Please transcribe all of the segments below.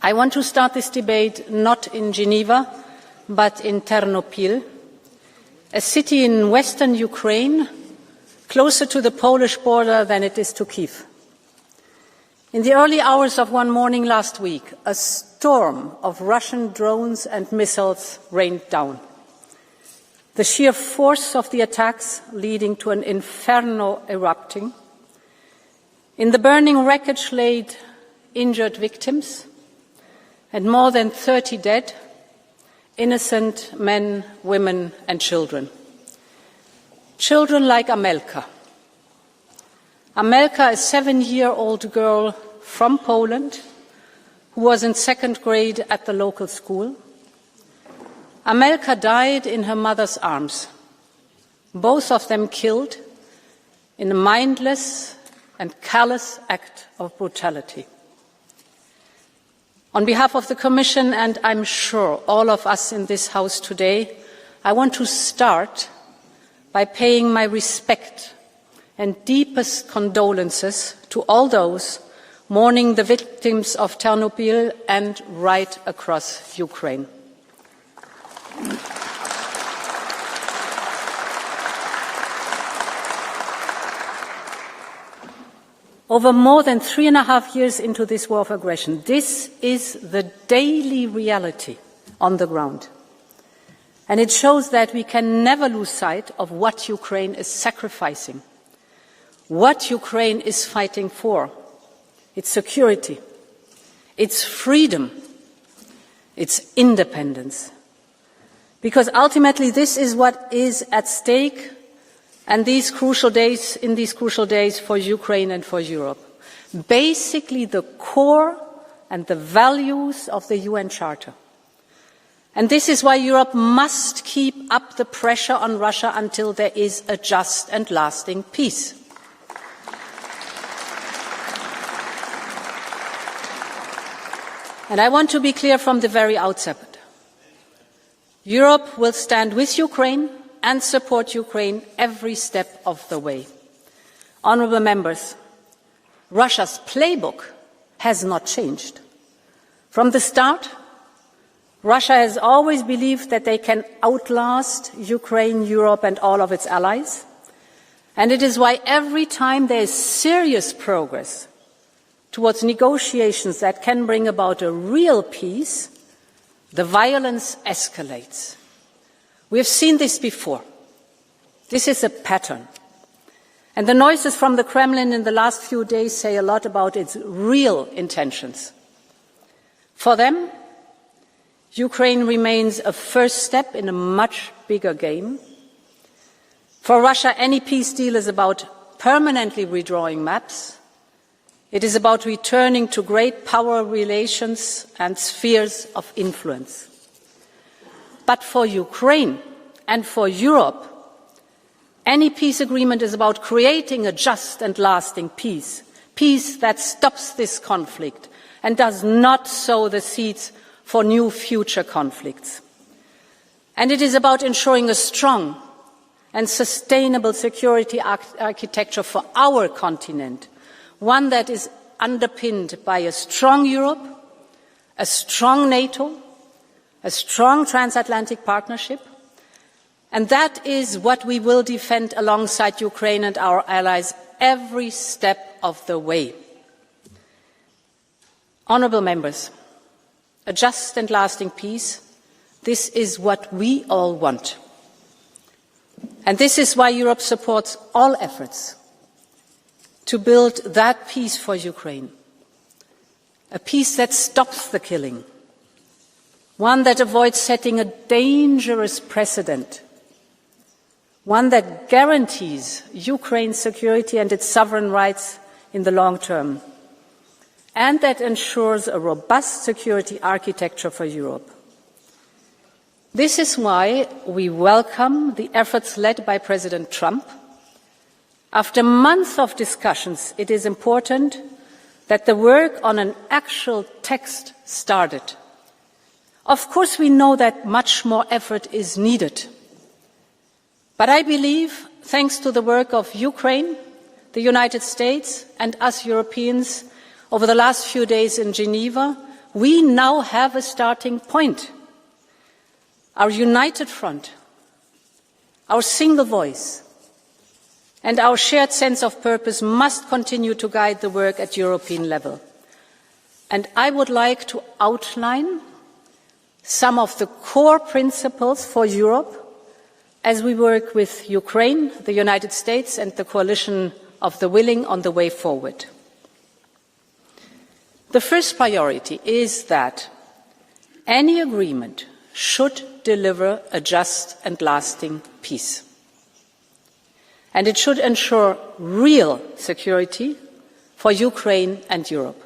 I want to start this debate not in Geneva, but in Ternopil, a city in western Ukraine, closer to the Polish border than it is to Kyiv. In the early hours of one morning last week, a storm of Russian drones and missiles rained down. The sheer force of the attacks leading to an inferno erupting. In the burning wreckage laid injured victims and more than 30 dead, innocent men, women and children. Children like Amelka. Amelka, a 7-year-old girl from Poland who was in 2nd grade at the local school. Amelka died in her mother's arms, both of them killed in a mindless and callous act of brutality. On behalf of the Commission, and I'm sure all of us in this House today, I want to start by paying my respect and deepest condolences to all those mourning the victims of Ternopil and right across Ukraine. Over more than 3.5 years into this war of aggression, this is the daily reality on the ground. And it shows that we can never lose sight of what Ukraine is sacrificing, what Ukraine is fighting for: its security, its freedom, its independence. Because ultimately this is what is at stake in these crucial days for Ukraine and for Europe. Basically the core and the values of the UN Charter. And this is why Europe must keep up the pressure on Russia until there is a just and lasting peace. And I want to be clear from the very outset. Europe will stand with Ukraine and support Ukraine every step of the way. Honourable members, Russia's playbook has not changed. From the start, Russia has always believed that they can outlast Ukraine, Europe and all of its allies. And it is why every time there is serious progress towards negotiations that can bring about a real peace, the violence escalates. We have seen this before. This is a pattern. And the noises from the Kremlin in the last few days say a lot about its real intentions. For them, Ukraine remains a first step in a much bigger game. For Russia, any peace deal is about permanently redrawing maps. It is about returning to great power relations and spheres of influence. But for Ukraine and for Europe, any peace agreement is about creating a just and lasting peace, peace that stops this conflict and does not sow the seeds for new future conflicts. And it is about ensuring a strong and sustainable security architecture for our continent, one that is underpinned by a strong Europe, a strong NATO, a strong transatlantic partnership, and that is what we will defend alongside Ukraine and our allies every step of the way. Honourable members, a just and lasting peace, this is what we all want. And this is why Europe supports all efforts to build that peace for Ukraine, a peace that stops the killing, one that avoids setting a dangerous precedent, one that guarantees Ukraine's security and its sovereign rights in the long term, and that ensures a robust security architecture for Europe. This is why we welcome the efforts led by President Trump. After months of discussions, it is important that the work on an actual text started. Of course, we know that much more effort is needed. But I believe, thanks to the work of Ukraine, the United States and us Europeans over the last few days in Geneva, we now have a starting point. Our united front, our single voice, and our shared sense of purpose must continue to guide the work at European level. And I would like to outline some of the core principles for Europe as we work with Ukraine, the United States, and the coalition of the willing on the way forward. The first priority is that any agreement should deliver a just and lasting peace. And it should ensure real security for Ukraine and Europe.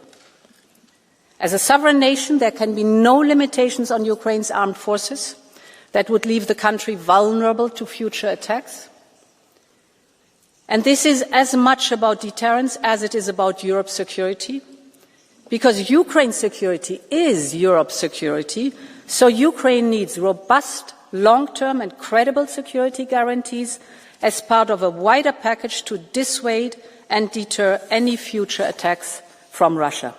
As a sovereign nation, there can be no limitations on Ukraine's armed forces that would leave the country vulnerable to future attacks. And this is as much about deterrence as it is about Europe's security, because Ukraine's security is Europe's security, so Ukraine needs robust, long-term and credible security guarantees as part of a wider package to dissuade and deter any future attacks from Russia.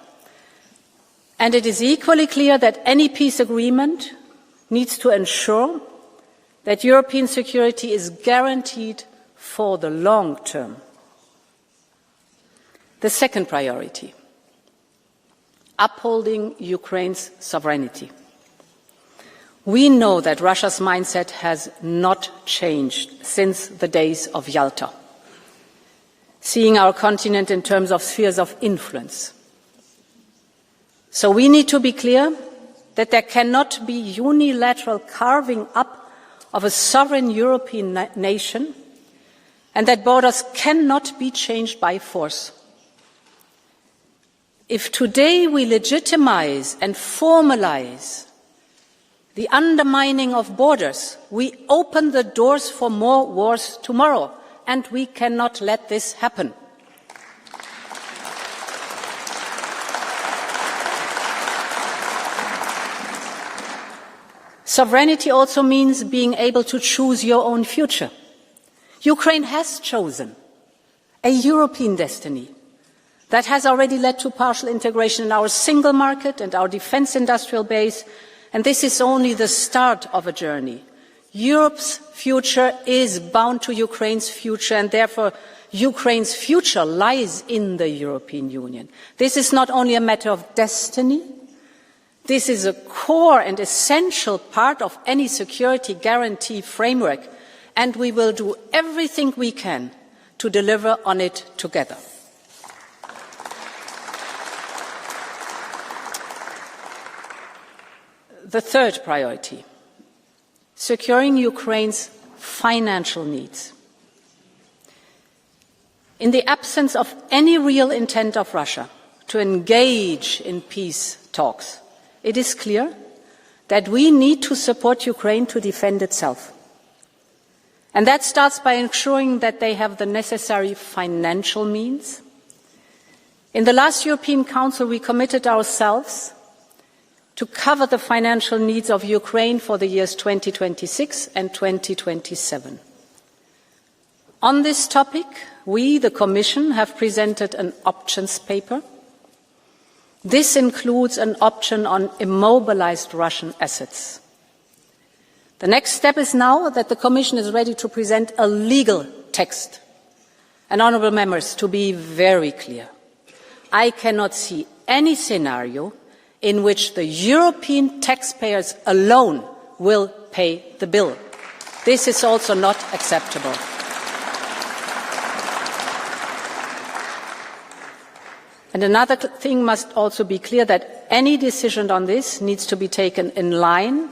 And it is equally clear that any peace agreement needs to ensure that European security is guaranteed for the long term. The second priority, upholding Ukraine's sovereignty. We know that Russia's mindset has not changed since the days of Yalta, seeing our continent in terms of spheres of influence. So we need to be clear that there cannot be unilateral carving up of a sovereign European nation, and that borders cannot be changed by force. If today we legitimize and formalize the undermining of borders, we open the doors for more wars tomorrow, and we cannot let this happen. Sovereignty also means being able to choose your own future. Ukraine has chosen a European destiny that has already led to partial integration in our single market and our defence industrial base, and this is only the start of a journey. Europe's future is bound to Ukraine's future, and therefore Ukraine's future lies in the European Union. This is not only a matter of destiny, this is a core and essential part of any security guarantee framework, and we will do everything we can to deliver on it together. The third priority, securing Ukraine's financial needs. In the absence of any real intent of Russia to engage in peace talks, it is clear that we need to support Ukraine to defend itself. And that starts by ensuring that they have the necessary financial means. In the last European Council, we committed ourselves to cover the financial needs of Ukraine for the years 2026 and 2027. On this topic, we, the Commission, have presented an options paper. This includes an option on immobilized Russian assets. The next step is now that the Commission is ready to present a legal text. And honourable members, to be very clear, I cannot see any scenario in which the European taxpayers alone will pay the bill. This is also not acceptable. And another thing must also be clear, that any decision on this needs to be taken in line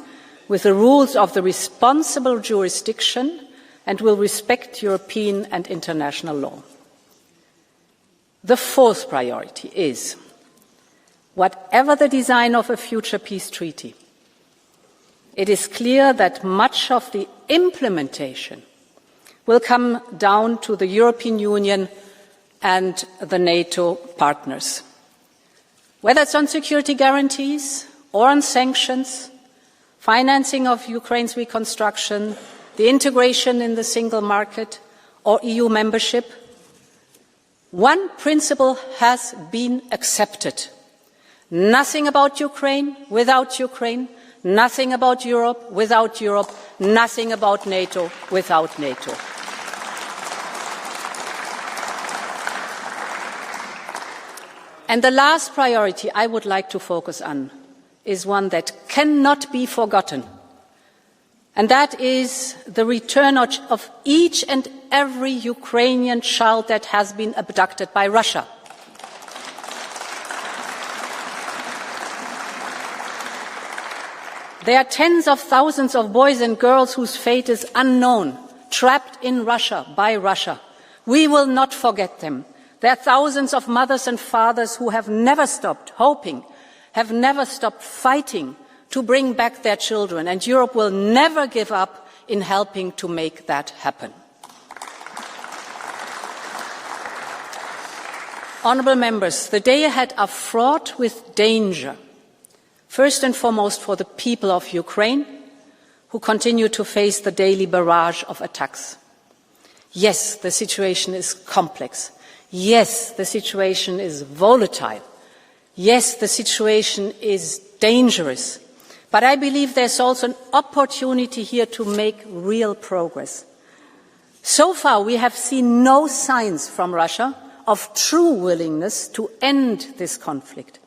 with the rules of the responsible jurisdiction and will respect European and international law. The fourth priority is, whatever the design of a future peace treaty, it is clear that much of the implementation will come down to the European Union and the NATO partners. Whether it's on security guarantees or on sanctions, financing of Ukraine's reconstruction, the integration in the single market, or EU membership, one principle has been accepted. Nothing about Ukraine without Ukraine, nothing about Europe without Europe, nothing about NATO without NATO. And the last priority I would like to focus on is one that cannot be forgotten, and that is the return of each and every Ukrainian child that has been abducted by Russia. There are tens of thousands of boys and girls whose fate is unknown, trapped in Russia by Russia. We will not forget them. There are thousands of mothers and fathers who have never stopped hoping, have never stopped fighting to bring back their children, and Europe will never give up in helping to make that happen. Honourable members, the days ahead are fraught with danger. First and foremost for the people of Ukraine, who continue to face the daily barrage of attacks. Yes, the situation is complex. Yes, the situation is volatile. Yes, the situation is dangerous. But I believe there's also an opportunity here to make real progress. So far, we have seen no signs from Russia of true willingness to end this conflict.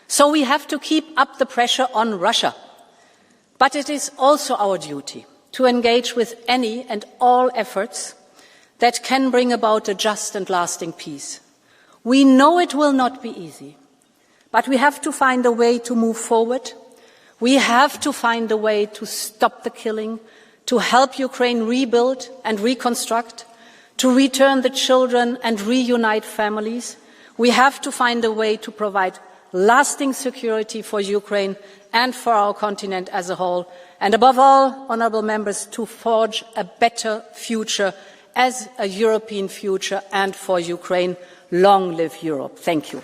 So we have to keep up the pressure on Russia. But it is also our duty to engage with any and all efforts that can bring about a just and lasting peace. We know it will not be easy, but we have to find a way to move forward. We have to find a way to stop the killing, to help Ukraine rebuild and reconstruct, to return the children and reunite families. We have to find a way to provide lasting security for Ukraine and for our continent as a whole, and above all, honourable members, to forge a better future as a European future and for Ukraine. Long live Europe. Thank you.